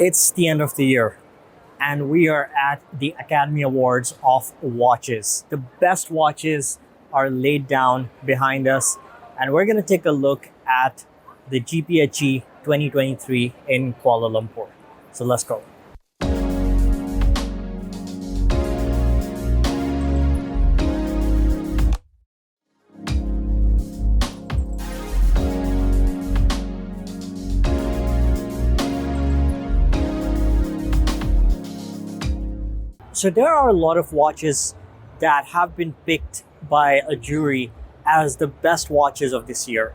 It's the end of the year, and we are at the Academy Awards of watches. The best watches are laid down behind us, and we're going to take a look at the GPHG 2023 in Kuala Lumpur. So let's go. So there are a lot of watches that have been picked by a jury as the best watches of this year.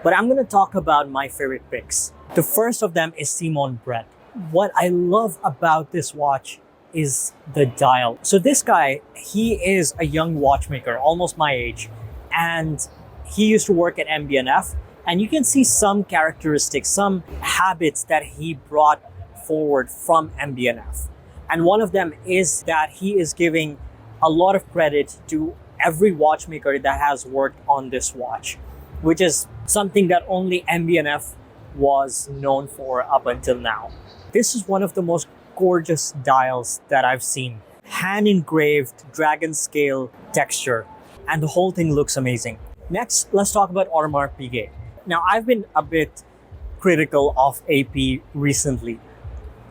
But I'm going to talk about my favorite picks. The first of them is Simon Brett. What I love about this watch is the dial. So this guy, he is a young watchmaker, almost my age, and he used to work at MB&F. And you can see some characteristics, some habits that he brought forward from MB&F. And one of them is that he is giving a lot of credit to every watchmaker that has worked on this watch, which is something that only MB&F was known for up until now. This is one of the most gorgeous dials that I've seen. Hand engraved dragon scale texture, and the whole thing looks amazing. Next, let's talk about Audemars Piguet. Now, I've been a bit critical of AP recently,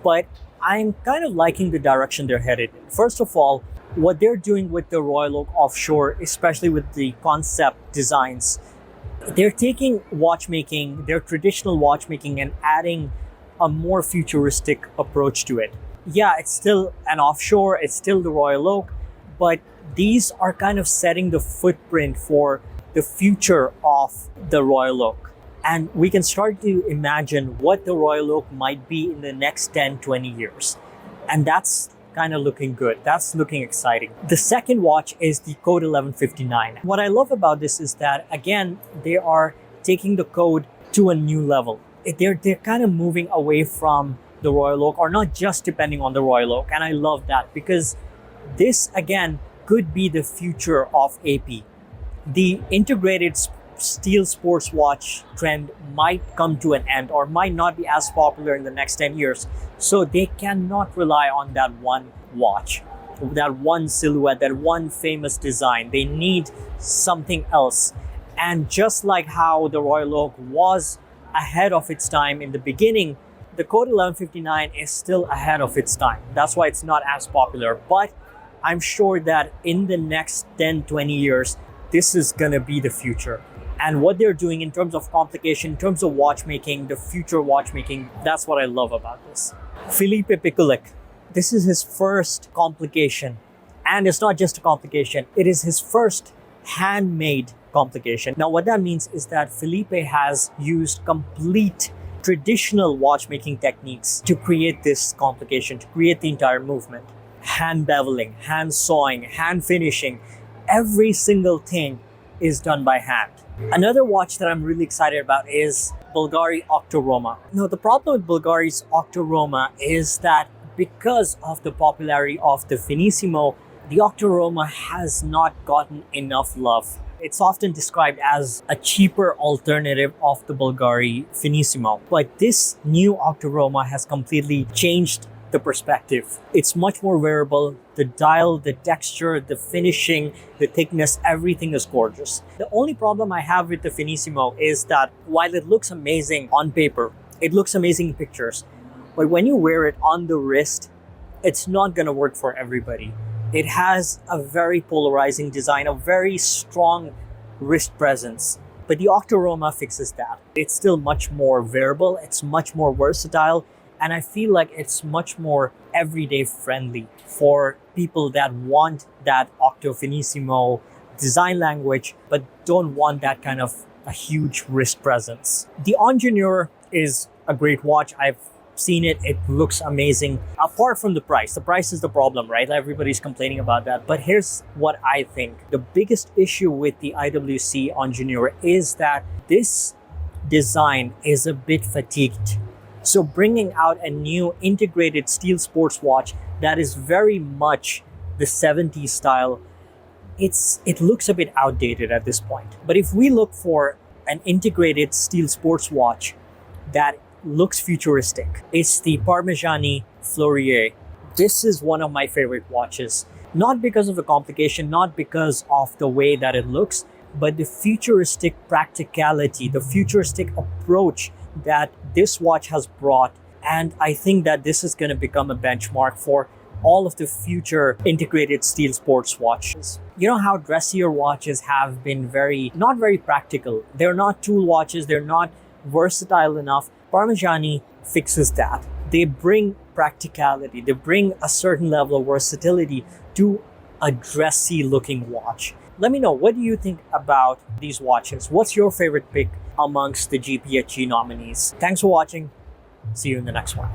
but I'm kind of liking the direction they're headed in. First of all, what they're doing with the Royal Oak offshore, especially with the concept designs, they're taking watchmaking, their traditional watchmaking, and adding a more futuristic approach to it. Yeah, it's still an offshore, it's still the Royal Oak, but these are kind of setting the footprint for the future of the Royal Oak. And we can start to imagine what the Royal Oak might be in the next 10, 20 years. And that's kind of looking good. That's looking exciting. The second watch is the Code 1159. What I love about this is that, again, they are taking the code to a new level. They're kind of moving away from the Royal Oak, or not just depending on the Royal Oak. And I love that because this, again, could be the future of AP. The integrated steel sports watch trend might come to an end or might not be as popular in the next 10 years. So they cannot rely on that one watch, that one silhouette, that one famous design. They need something else. And just like how the Royal Oak was ahead of its time in the beginning, the Code 1159 is still ahead of its time. That's why it's not as popular. But I'm sure that in the next 10, 20 years, this is gonna be the future. And what they're doing in terms of complication, in terms of watchmaking, the future watchmaking, that's what I love about this. Filipe Pulik, this is his first complication. And it's not just a complication, it is his first handmade complication. Now, what that means is that Filipe has used complete traditional watchmaking techniques to create this complication, to create the entire movement. Hand beveling, hand sawing, hand finishing, every single thing is done by hand. Another watch that I'm really excited about is Bulgari Octo Roma. Now, the problem with Bulgari's Octo Roma is that because of the popularity of the Finissimo, the Octo Roma has not gotten enough love. It's often described as a cheaper alternative of the Bulgari Finissimo. But this new Octo Roma has completely changed the perspective. It's much more wearable. The dial, the texture, the finishing, the thickness, everything is gorgeous. The only problem I have with the Finissimo is that while it looks amazing on paper, it looks amazing in pictures, but when you wear it on the wrist, it's not gonna work for everybody. It has a very polarizing design, a very strong wrist presence. But the Octo Roma fixes that. It's still much more wearable, it's much more versatile, and I feel like it's much more everyday friendly for people that want that Octo Finissimo design language, but don't want that kind of a huge wrist presence. The Ingenieur is a great watch. I've seen it. It looks amazing. Apart from the price is the problem, right? Everybody's complaining about that. But here's what I think. The biggest issue with the IWC Ingenieur is that this design is a bit fatigued. So bringing out a new integrated steel sports watch that is very much the 70s style, it looks a bit outdated at this point. But if we look for an integrated steel sports watch that looks futuristic. It's the Parmigiani Fleurier. This is one of my favorite watches. Not because of the complication, not because of the way that it looks, but the futuristic practicality, the futuristic approach that this watch has brought. And I think that this is going to become a benchmark for all of the future integrated steel sports watches. You know how dressier watches have been not very practical. They're not tool watches, they're not versatile enough. Parmigiani fixes that. They bring practicality, they bring a certain level of versatility to a dressy looking watch. Let me know, what do you think about these watches? What's your favorite pick amongst the GPHG nominees? Thanks for watching. See you in the next one.